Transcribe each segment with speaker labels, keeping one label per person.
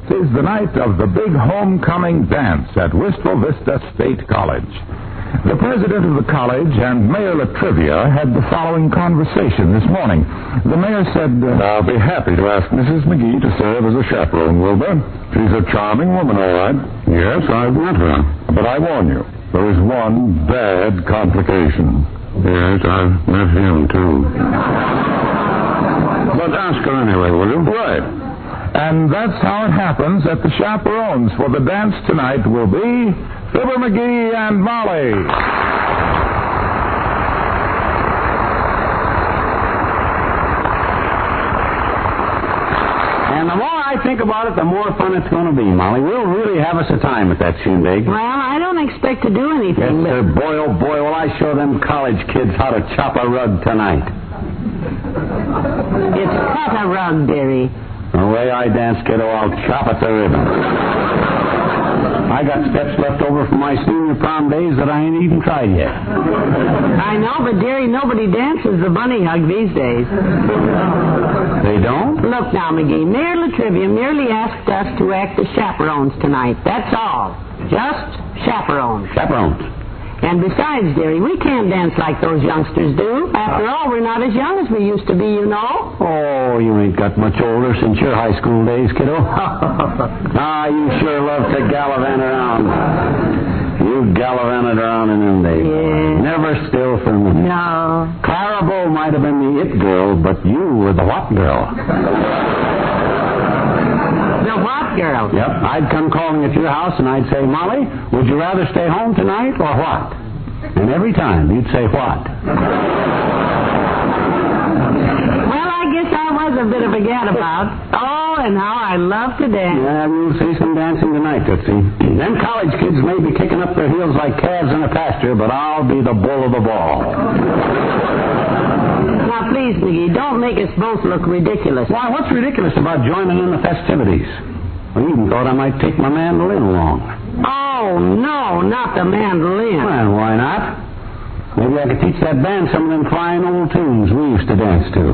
Speaker 1: 'tis the night of the big homecoming dance at Wistful Vista State College. The president of the college and Mayor Latrivia had the following conversation this morning. The mayor said,
Speaker 2: I'll be happy to ask Mrs. McGee to serve as a chaperone, Wilbur. She's a charming woman, all right. Yes, I've met her. But I warn you, there is one bad complication. Yes, I've met him, too. But ask her anyway, will you?
Speaker 1: Right. And that's how it happens that the chaperones for the dance tonight will be Fibber McGee and Molly.
Speaker 3: And the more I think about it, the more fun it's going to be, Molly. We'll really have us a time at that shindig.
Speaker 4: Well, I don't expect to do anything.
Speaker 3: Yes, sir. Boy, oh boy, will I show them college kids how to chop a rug tonight.
Speaker 4: It's cut a rug, dearie.
Speaker 3: The way I dance, kiddo, I'll chop at the ribbon. I got steps left over from my senior prom days that I ain't even tried yet.
Speaker 4: I know, but dearie, nobody dances the bunny hug these days.
Speaker 3: They don't?
Speaker 4: Look now, McGee, Mayor Latrivia merely asked us to act as chaperones tonight. That's all. Just chaperones.
Speaker 3: Chaperones.
Speaker 4: And besides, dearie, we can't dance like those youngsters do. After all, we're not as young as we used to be, you know.
Speaker 3: Oh, you ain't got much older since your high school days, kiddo. You sure love to gallivant around. You gallivanted around in them days.
Speaker 4: Yeah.
Speaker 3: Never still for me.
Speaker 4: No.
Speaker 3: Clara Bow might have been the it girl, but you were the what girl?
Speaker 4: The what girl?
Speaker 3: Yep. I'd come calling at your house and I'd say, Molly, would you rather stay home tonight or what? And every time you'd say what?
Speaker 4: Well, I guess I was a bit of a gadabout. Oh, and how I love to dance.
Speaker 3: Yeah, we'll see some dancing tonight, Tootsie. Them college kids may be kicking up their heels like calves in a pasture, but I'll be the bull of the ball.
Speaker 4: Now, please, McGee, don't make us both look ridiculous.
Speaker 3: Why, what's ridiculous about joining in the festivities? I even thought I might take my mandolin along.
Speaker 4: Oh, no, not the mandolin.
Speaker 3: Well, why not? Maybe I could teach that band some of them fine old tunes we used to dance to.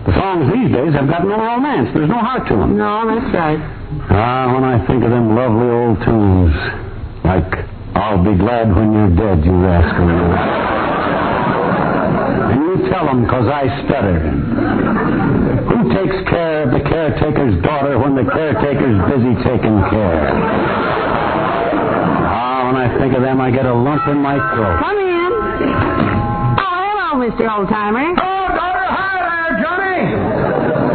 Speaker 3: The songs these days have got no romance. There's no heart to them.
Speaker 4: No, that's right.
Speaker 3: When I think of them lovely old tunes, like I'll Be Glad When You're Dead, You Rascal. And you tell them, 'cause I stutter. Who takes care of the caretaker's daughter when the caretaker's busy taking care? When I think of them, I get a lump in my throat.
Speaker 4: Come in. Oh, hello, Mr. Oldtimer.
Speaker 3: Oh, daughter, hi there, Johnny.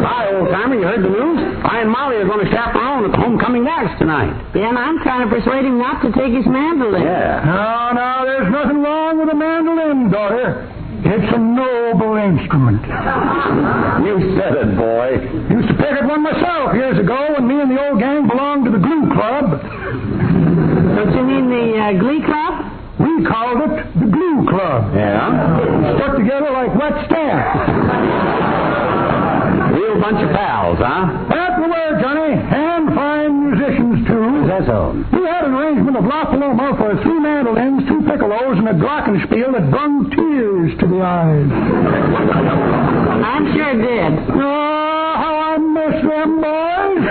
Speaker 3: Hi, Oldtimer. You heard the news? I and Molly are going to chaperone at the homecoming dance tonight.
Speaker 4: Yeah, and I'm trying to persuade him not to take his mandolin.
Speaker 3: Yeah.
Speaker 5: No, there's nothing wrong with a mandolin, daughter. It's a noble instrument.
Speaker 3: You said it, boy.
Speaker 5: Used to pick up one myself years ago when me and the old gang belonged to the Glue Club.
Speaker 4: Don't you mean the Glee Club?
Speaker 5: We called it the Glue Club.
Speaker 3: Yeah?
Speaker 5: Stuck together like wet stamps.
Speaker 3: Real bunch of pals, huh?
Speaker 5: That we were, Johnny. And fine musicians, too.
Speaker 3: Is that so?
Speaker 5: We had an arrangement of La Paloma for 3 mandolins, 2 piccolos, and a glockenspiel that brung tears to the eyes.
Speaker 4: I'm sure it did.
Speaker 5: Oh, how I miss them boys.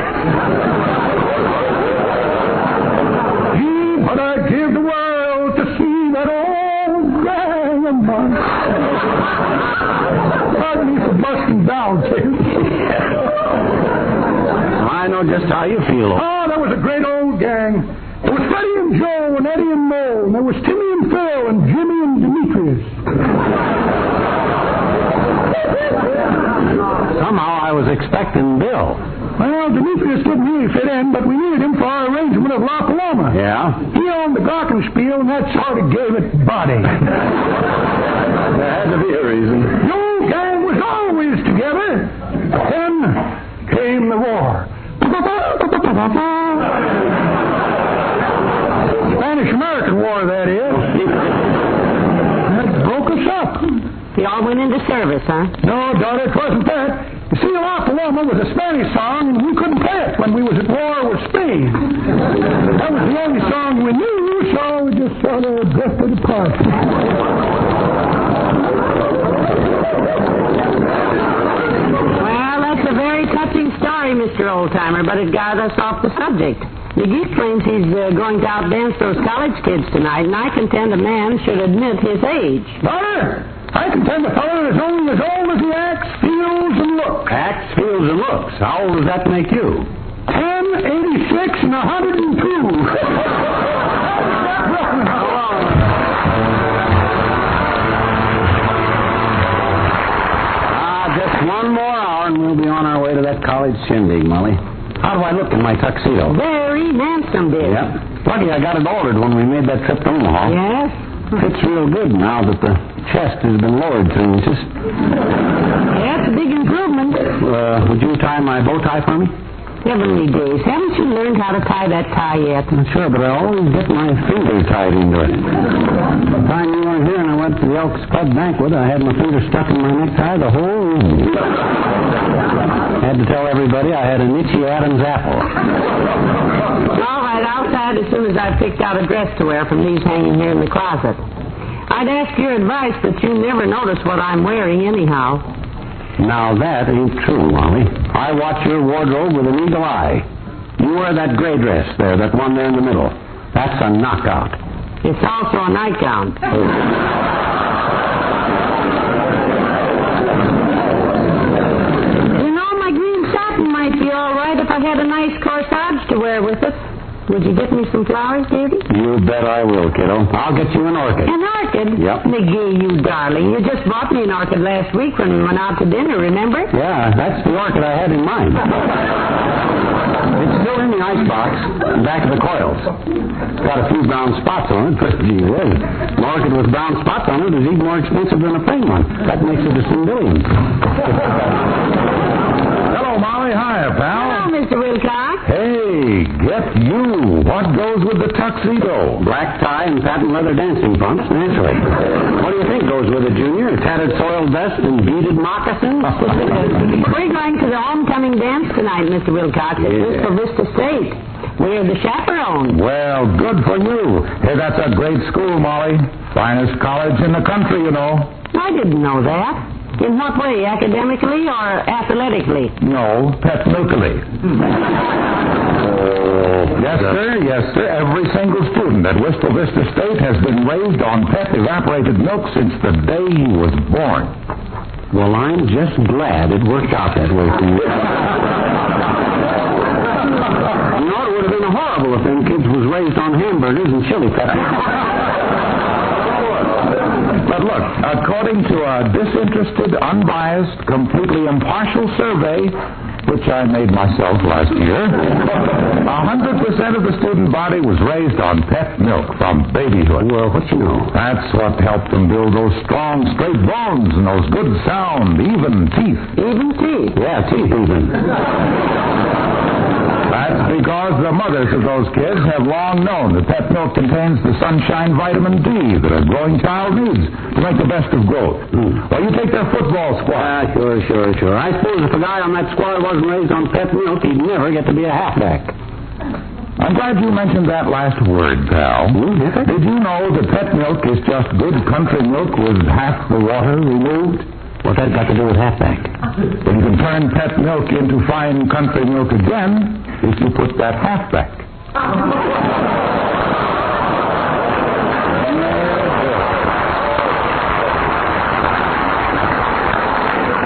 Speaker 5: But I'd give the world to see that old gang of mine. Pardon me for busting down, Tim.
Speaker 3: I know just how you feel.
Speaker 5: Oh, that was a great old gang. There was Freddie and Joe and Eddie and Mo, and there was Timmy and Phil and Jimmy and Demetrius.
Speaker 3: Somehow I was expecting Bill.
Speaker 5: Well, Demetrius didn't really fit in, but we needed him for our arrangement of La Paloma.
Speaker 3: Yeah?
Speaker 5: He owned the glockenspiel, and that sort of gave it body.
Speaker 3: There had to be a reason.
Speaker 5: The old gang was always together. Then came the war. Spanish-American War, that is. That broke us up.
Speaker 4: They all went into service, huh?
Speaker 5: No, daughter, it wasn't that. You see, La Paloma was a Spanish song, and we couldn't play it when we was at war with Spain. That was the only song we knew, so we just sort of drifted apart.
Speaker 4: Well, that's a very touching story. sorry, Mr. Oldtimer, but it got us off the subject. McGee claims he's going to outdance those college kids tonight, and I contend a man should admit his age.
Speaker 5: Brother, I contend the fellow is only as old as he acts, feels, and looks.
Speaker 3: Acts, feels, and looks. How old does that make you?
Speaker 5: 10, 86, and 102.
Speaker 3: Just one more hour and we'll be on our way to that college shindig, Molly. How do I look in my tuxedo?
Speaker 4: Very handsome, dear.
Speaker 3: Yep. Lucky I got it ordered when we made that trip to Omaha.
Speaker 4: Yes?
Speaker 3: Fits real good now that the chest has been lowered 3 inches.
Speaker 4: That's a big improvement.
Speaker 3: Would you tie my bow tie for me?
Speaker 4: Heavenly days. Haven't you learned how to tie that tie yet?
Speaker 3: Sure, but I always get my finger tied into it. The time you weren't here and I went to the Elks Club banquet, I had my finger stuck in my necktie the whole evening. Had to tell everybody I had an itchy Adam's apple.
Speaker 4: All right, I'll tie it as soon as I've picked out a dress to wear from these hanging here in the closet. I'd ask your advice, but you never notice what I'm wearing anyhow.
Speaker 3: Now that ain't true, Molly. I watch your wardrobe with an eagle eye. You wear that gray dress there, that one there in the middle. That's a knockout.
Speaker 4: It's also a nightgown. You know, my green satin might be all right if I had a nice corsage to wear with it. Would you get me some flowers, Davy?
Speaker 3: You bet I will, kiddo. I'll get you an orchid.
Speaker 4: An orchid?
Speaker 3: Yep.
Speaker 4: McGee, you darling. You just bought me an orchid last week when we went out to dinner, remember?
Speaker 3: Yeah, that's the orchid I had in mind. It's still in the icebox, back of the coils. It's got a few brown spots on it, but gee whiz. An orchid with brown spots on it is even more expensive than a plain one. That makes it a civilian.
Speaker 1: Hello, Molly. Hiya, pal.
Speaker 4: Hello, Mr. Wilcox.
Speaker 1: Hey, get you. What goes with the tuxedo?
Speaker 3: Black tie and patent leather dancing pumps, naturally. What do you think goes with it, Junior? A tattered soiled vest and beaded moccasins?
Speaker 4: We're going to the homecoming dance tonight, Mr. Wilcox, at Wistful Vista State. We're the Chaperones.
Speaker 1: Well, good for you. Hey, that's a great school, Molly. Finest college in the country, you know.
Speaker 4: I didn't know that. In what way, academically or athletically?
Speaker 1: No, pet milkily. Yes, sir. Yes, sir. Every single student at Wistful Vista State has been raised on pet evaporated milk since the day he was born.
Speaker 3: Well, I'm just glad it worked out that way for you. You know, it would have been horrible if them kids was raised on hamburgers and chili peppers.
Speaker 1: But look, according to a disinterested, unbiased, completely impartial survey, which I made myself last year, 100% of the student body was raised on pet milk from babyhood.
Speaker 3: Well, what you know?
Speaker 1: That's what helped them build those strong, straight bones and those good, sound, even teeth.
Speaker 4: Even teeth?
Speaker 3: Yeah, teeth even.
Speaker 1: That's because the mothers of those kids have long known that pet milk contains the sunshine vitamin D that a growing child needs to make the best of growth. Well, you take their football squad.
Speaker 3: Sure. I suppose if a guy on that squad wasn't raised on pet milk, he'd never get to be a halfback.
Speaker 1: I'm glad you mentioned that last word, pal. Did you know that pet milk is just good country milk with half the water removed?
Speaker 3: What's that got to do with halfback?
Speaker 1: Well, you can turn pet milk into fine country milk again if you put that halfback.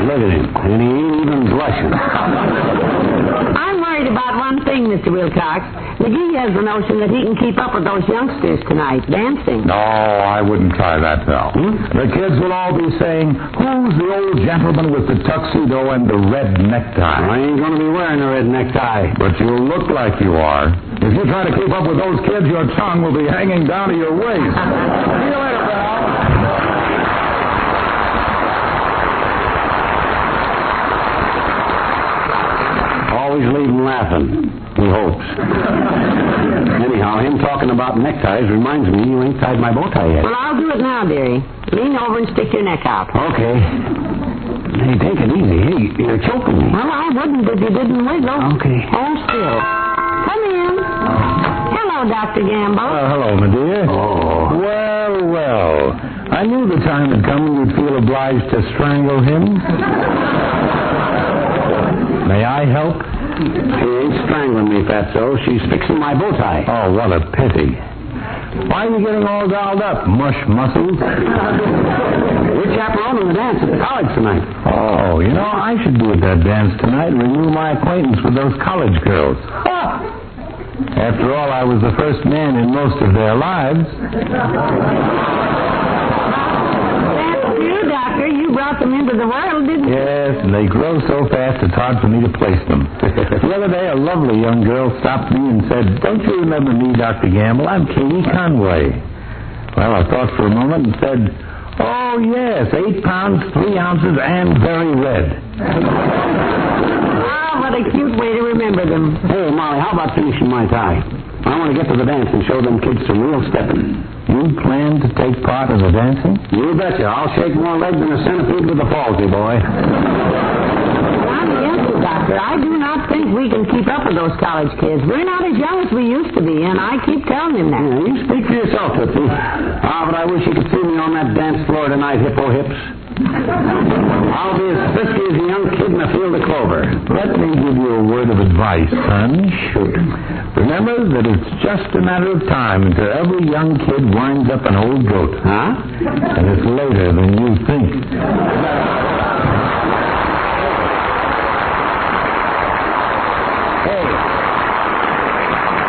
Speaker 3: Look at him, and he ain't even blushing.
Speaker 4: I'm worried about one thing, Mr. Wilcox. McGee has the notion that he can keep up with those youngsters tonight, dancing.
Speaker 1: No, I wouldn't try that, pal. The kids will all be saying, who's the old gentleman with the tuxedo and the red necktie?
Speaker 3: I ain't going to be wearing a red necktie.
Speaker 1: But you'll look like you are. If you try to keep up with those kids, your tongue will be hanging down to your waist. See you later, pal.
Speaker 3: Always leave him laughing. He hopes. Anyhow, him talking about neckties reminds me you ain't tied my bow tie yet.
Speaker 4: Well, I'll do it now, dearie. Lean over and stick your neck out.
Speaker 3: Okay. Hey, take it easy. Hey, you're choking me.
Speaker 4: Well, I wouldn't if you didn't wiggle.
Speaker 3: Okay.
Speaker 4: Hold still. Come in. Hello, Dr. Gamble.
Speaker 1: Hello, my dear.
Speaker 3: Oh.
Speaker 1: Well. I knew the time had come when you'd feel obliged to strangle him. May I help?
Speaker 3: She ain't strangling me, Fatso. She's fixing my bow tie.
Speaker 2: Oh, what a pity. Why are you getting all dolled up, mush muscles?
Speaker 3: We're chaperoning the dance at the college tonight.
Speaker 2: Oh, you know, I should do at that dance tonight and renew my acquaintance with those college girls. After all, I was the first man in most of their lives.
Speaker 4: Doctor, you brought them into the world, didn't you?
Speaker 2: Yes, and they grow so fast it's hard for me to place them. The other day, a lovely young girl stopped me and said, "Don't you remember me, Dr. Gamble? I'm Katie Conway." Well, I thought for a moment and said, "Oh, yes, 8 pounds, 3 ounces, and very red."
Speaker 4: Ah, what a cute way to remember them.
Speaker 3: Hey, Molly, how about finishing my tie? I want to get to the dance and show them kids some real stepping.
Speaker 2: You plan to take part in the dancing?
Speaker 3: You betcha. I'll shake more legs than a centipede with a palsy, boy.
Speaker 4: I'm against it, Doctor. I do not think we can keep up with those college kids. We're not as young as we used to be, and I keep telling them that.
Speaker 3: Yeah, you speak for yourself, Tootsie. But I wish you could see me on that dance floor tonight, hippo hips. I'll be as frisky as a young kid in a field of clover.
Speaker 2: Let me give you a word of advice, son. Shoot. Remember that it's just a matter of time until every young kid winds up an old goat.
Speaker 3: Huh?
Speaker 2: And it's later than you think.
Speaker 3: Hey.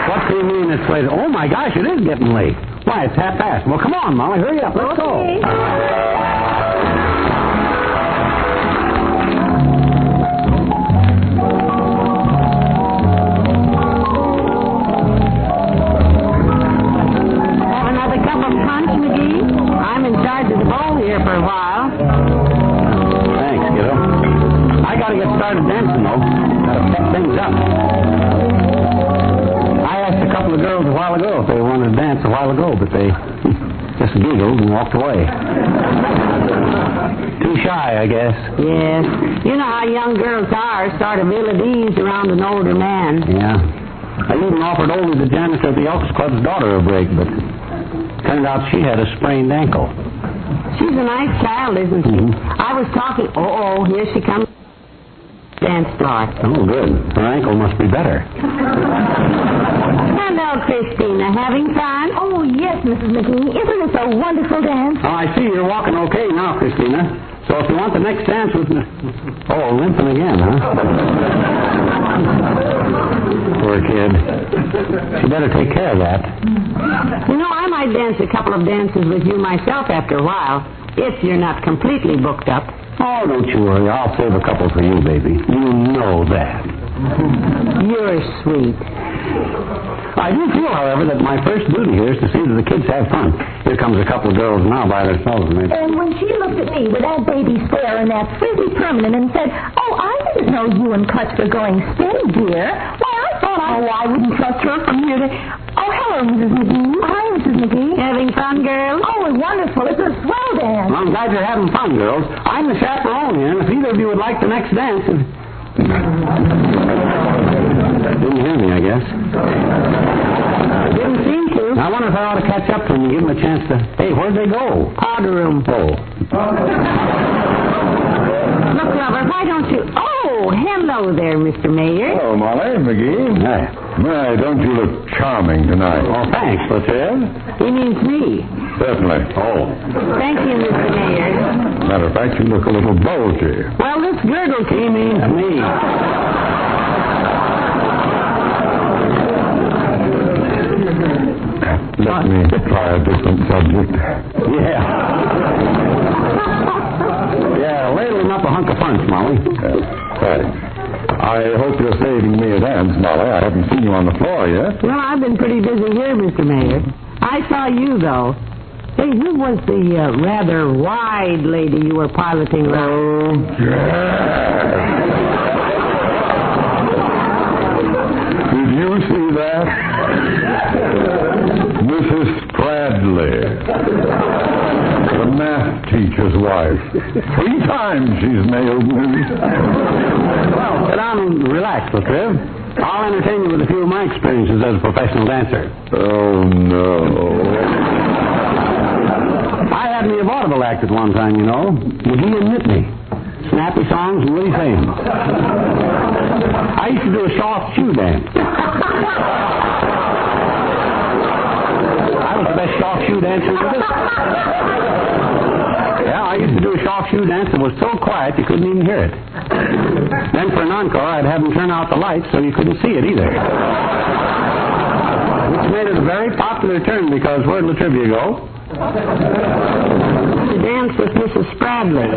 Speaker 3: What do you mean it's late? Oh, my gosh, it is getting late. Why, it's 1:30. Well, come on, Molly. Hurry up. Let's go.
Speaker 4: For a while.
Speaker 3: Thanks, kiddo. I gotta get started dancing, though. Gotta pick things up. I asked a couple of girls a while ago if they wanted to dance a while ago, but they just giggled and walked away. Too shy, I guess.
Speaker 4: Yes. You know how young girls are, sort of ill at ease around an older man.
Speaker 3: Yeah. I even offered Oldie, the janitor at the Elks Club's daughter, a break, but turned out she had a sprained ankle.
Speaker 4: She's a nice child, isn't she?
Speaker 3: Mm-hmm.
Speaker 4: I was talking... Oh, here she comes. Dance floor.
Speaker 3: Oh, good. Her ankle must be better.
Speaker 4: Hello, Christina. Having fun?
Speaker 6: Oh, yes, Mrs. McGee. Isn't this a wonderful dance?
Speaker 3: Oh, I see you're walking okay now, Christina. So if you want the next dance with me... Oh, limping again, huh? Poor kid. She better take care of that.
Speaker 4: You know, I might dance a couple of dances with you myself after a while, if you're not completely booked up.
Speaker 3: Oh, don't you worry. I'll save a couple for you, baby. You know that.
Speaker 4: You're sweet.
Speaker 3: I do feel, however, that my first duty here is to see that the kids have fun. Here comes a couple of girls now by themselves.
Speaker 6: And when she looked at me with that baby stare and that frizzy permanent and said, "Oh, I didn't know you and Clutch were going steady, dear," why, I thought I wouldn't trust her from here to... Oh, hello, Mrs. McGee. Hi, Mrs. McGee.
Speaker 4: Having fun, girls?
Speaker 6: Oh, it's wonderful. It's a swell dance.
Speaker 3: Well, I'm glad you're having fun, girls. I'm the chaperone here, and if either of you would like the next dance... Didn't hear me, I guess.
Speaker 4: Didn't seem to.
Speaker 3: I wonder if I ought to catch up to them and give them a chance to... Hey, where'd they go?
Speaker 4: Powder room.
Speaker 3: Oh.
Speaker 4: Look, Robert, why don't you... Oh, hello there, Mr. Mayor.
Speaker 2: Hello, Molly, McGee.
Speaker 3: Hey.
Speaker 2: My, don't you look charming tonight?
Speaker 3: Oh, thanks, Latev.
Speaker 4: He means me.
Speaker 2: Certainly. Oh.
Speaker 4: Thank you, Mr. Mayor.
Speaker 2: Matter of fact, you look a little bulgy.
Speaker 4: Well, this girdle
Speaker 3: He means me.
Speaker 2: Let me try a different subject.
Speaker 3: Yeah. Yeah, ladle him up a hunk of punch, Molly.
Speaker 2: Thanks. I hope you're saving me a dance, Molly. I haven't seen you on the floor yet.
Speaker 4: Well, I've been pretty busy here, Mr. Mayor. I saw you, though. Hey, who was the rather wide lady you were piloting around?
Speaker 2: Oh, did you see that? Mrs. Spradley, the math teacher's wife. 3 times she's nailed me.
Speaker 3: Well, sit down and relax, Latriv. I'll entertain you with a few of my experiences as a professional dancer.
Speaker 2: Oh, no.
Speaker 3: I had me a vaudeville act at one time, you know. McGee and Whitney. snappy songs and witty sayings. I used to do a soft shoe dance. I was the best soft shoe dancer with us. Yeah, I used to do a soft shoe dance that was so quiet you couldn't even hear it. Then for an encore, I'd have them turn out the lights so you couldn't see it either. Which made it a very popular turn because where'd Latrivia go?
Speaker 4: To dance with Mrs. Spradley.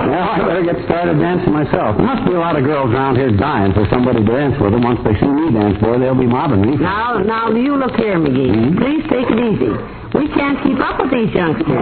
Speaker 3: Well, I better get started dancing myself. There must be a lot of girls around here dying for somebody to dance with them. Once they see me dance, boy, they'll be mobbing me.
Speaker 4: Now, you look here, McGee.
Speaker 3: Mm-hmm.
Speaker 4: Please take it easy. We can't keep up with these youngsters.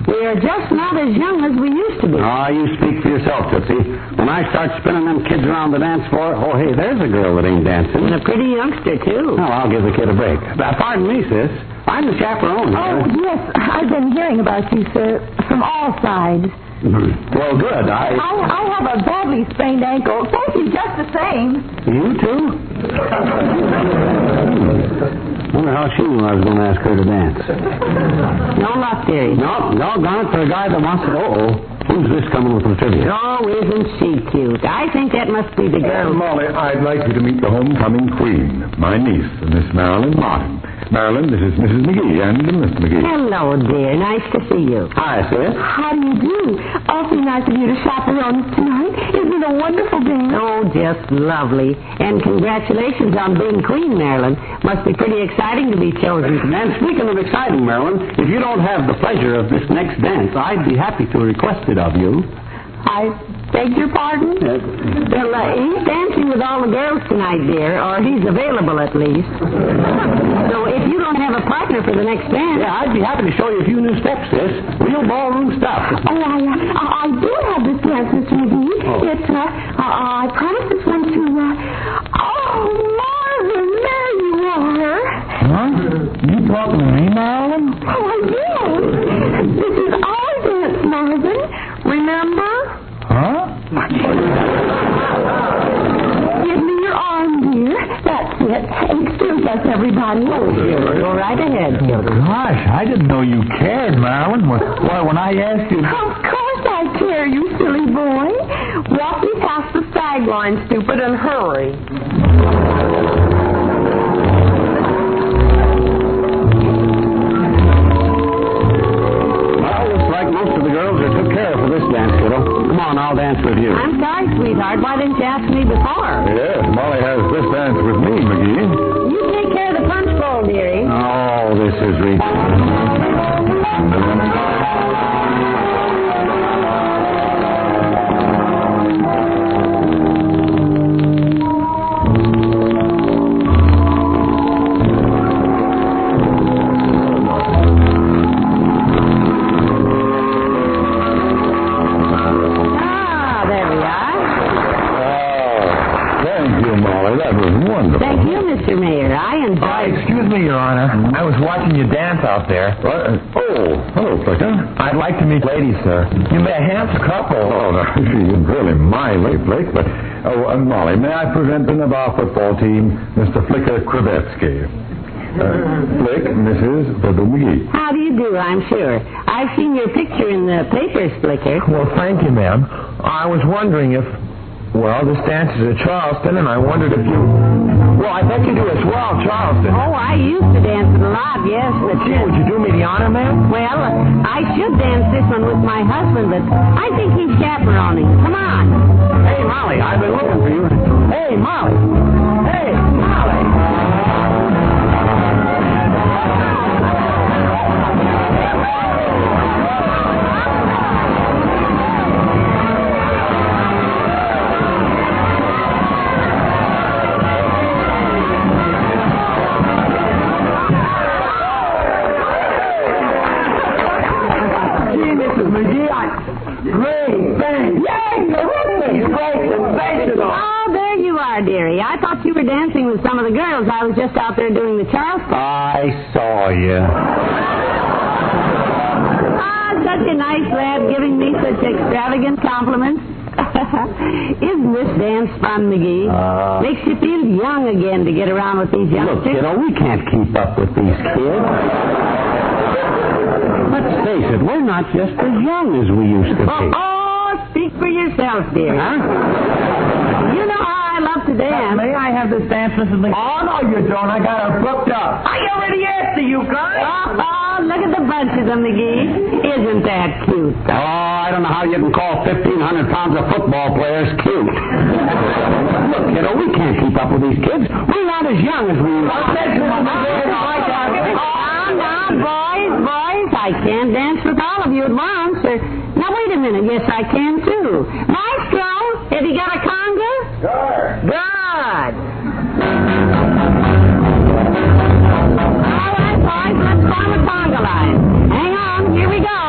Speaker 4: We are just not as young as we used to be.
Speaker 3: Oh, you speak for yourself, Tootsie. When I start spinning them kids around the dance floor, oh, hey, there's a girl that ain't dancing.
Speaker 4: And a pretty youngster, too.
Speaker 3: Oh, I'll give the kid a break. Pardon me, sis. I'm the chaperone.
Speaker 6: Oh, yes. I've been hearing about you, sir, from all sides.
Speaker 3: Well, good. I
Speaker 6: have a badly sprained ankle. Thank you just the same.
Speaker 3: You, too? Wonder how she knew I was going to ask her to dance.
Speaker 4: No luck, dearie.
Speaker 3: No, doggone it, for a guy that wants to... Who's this coming with the trivia?
Speaker 4: Oh, isn't she cute? I think that must be the girl.
Speaker 2: Molly, I'd like you to meet the homecoming queen, my niece, Miss Marilyn Martin. Marilyn, this is Mrs. McGee and Mr. McGee.
Speaker 4: Hello, dear. Nice to see you.
Speaker 3: Hi, sis.
Speaker 6: How do you do? Awfully nice of you to chaperone us tonight. Isn't it a wonderful dance?
Speaker 4: Oh, just lovely. And congratulations on being queen, Marilyn. Must be pretty exciting to be chosen.
Speaker 3: And speaking of exciting, Marilyn, if you don't have the pleasure of this next dance, I'd be happy to request it of you.
Speaker 6: I beg your pardon?
Speaker 4: Well, he's dancing with all the girls tonight, dear, or he's available at least. So if you don't have a partner for the next dance...
Speaker 3: Yeah, I'd be happy to show you a few new steps, sis. Real ballroom stuff.
Speaker 6: Oh, I do have this dance, Mr. McGee.
Speaker 3: Oh.
Speaker 6: I promised this one to, Marvin, there you are.
Speaker 5: Huh? You talking to me, Marilyn?
Speaker 6: Oh, I did. This is our dance, Marvin. Remember?
Speaker 5: Huh?
Speaker 6: Give me your arm, dear. That's it. Excuse us, everybody.
Speaker 4: Oh, dear. Go right ahead, children.
Speaker 5: Gosh, I didn't know you cared, Marilyn. Well, when I asked you...
Speaker 6: Of course I care, you silly boy. Walk me past the fag line, stupid, and hurry.
Speaker 3: Most of the girls are took care of for this dance, kiddo. Come on, I'll dance with you.
Speaker 4: I'm sorry, sweetheart. Why didn't you ask me before?
Speaker 2: Yes, Molly has this dance with me, McGee.
Speaker 4: You take care of the punch bowl, dearie.
Speaker 3: Oh, this is
Speaker 4: Thank you, Mr. Mayor. I enjoyed...
Speaker 5: excuse me, Your Honor. I was watching you dance out there.
Speaker 2: Hello, Flicker.
Speaker 5: I'd like to meet ladies, sir. You made a handsome couple.
Speaker 2: Oh, no, she's really my late Flick, but... Molly, may I present of our football team, Mr. Flicker Krivetsky. Flick, Mrs. Fibber McGee.
Speaker 4: How do you do, I'm sure. I've seen your picture in the papers, Flicker.
Speaker 5: Well, thank you, ma'am. I was wondering if... Well, this dance is at Charleston, and I wondered if you... Well, I bet you do as well, Charleston.
Speaker 4: Oh, I used to dance it a lot, yes, but...
Speaker 5: Gee, would you do me the honor, ma'am?
Speaker 4: Well, I should dance this one with my husband, but I think he's chaperoning. Come on.
Speaker 3: Hey, Molly, I've been looking for you.
Speaker 5: Hey, Molly. Hey, Molly.
Speaker 4: Dearie. I thought you were dancing with some of the girls. I was just out there doing the Charleston.
Speaker 3: I saw you.
Speaker 4: Such a nice lad giving me such extravagant compliments. Isn't this dance fun, McGee? Makes you feel young again to get around with these youngsters.
Speaker 3: Look, we can't keep up with these kids. Let's face face it, we're not just as young as we used to be.
Speaker 4: Oh, speak for yourself, dear.
Speaker 3: Huh?
Speaker 4: You know how I love to dance.
Speaker 5: May I have this dance, Mrs. McGee? Oh, no, you don't. I got her booked up. I already asked you guys.
Speaker 4: Oh, look at the bunches of McGee. Isn't that cute?
Speaker 3: Oh, I don't know how you can call 1,500 pounds of football players cute. Look, kiddo, we can't keep up with these kids. We're not as young as we used to be.
Speaker 4: Boys, I can't dance with all of you at once. Now, wait a minute. Yes, I can, too. Maestro, have you got a conga?
Speaker 5: Sure.
Speaker 4: Good. All right, boys, let's form a conga line. Hang on, here we go.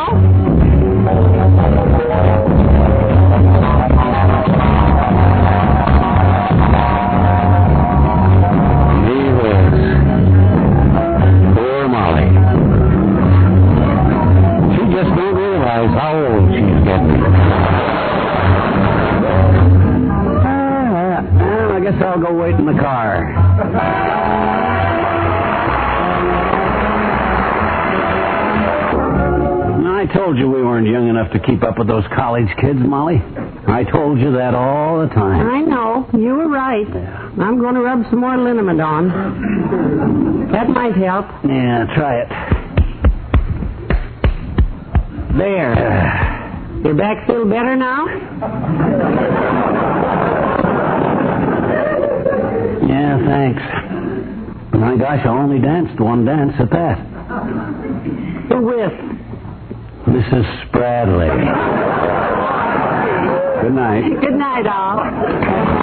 Speaker 3: Gee whiz. Poor Molly. She just don't realize how old she's getting. Well, I guess I'll go wait in the car. I told you we weren't young enough to keep up with those college kids, Molly. I told you that all the time.
Speaker 4: I know. You were right. I'm going to rub some more liniment on. That might help.
Speaker 3: Yeah, try it.
Speaker 4: There. Your back feel better now?
Speaker 3: Yeah, thanks. My gosh, I only danced one dance at that.
Speaker 4: Who with?
Speaker 3: Mrs. Spradley. Good night.
Speaker 4: Good night, all.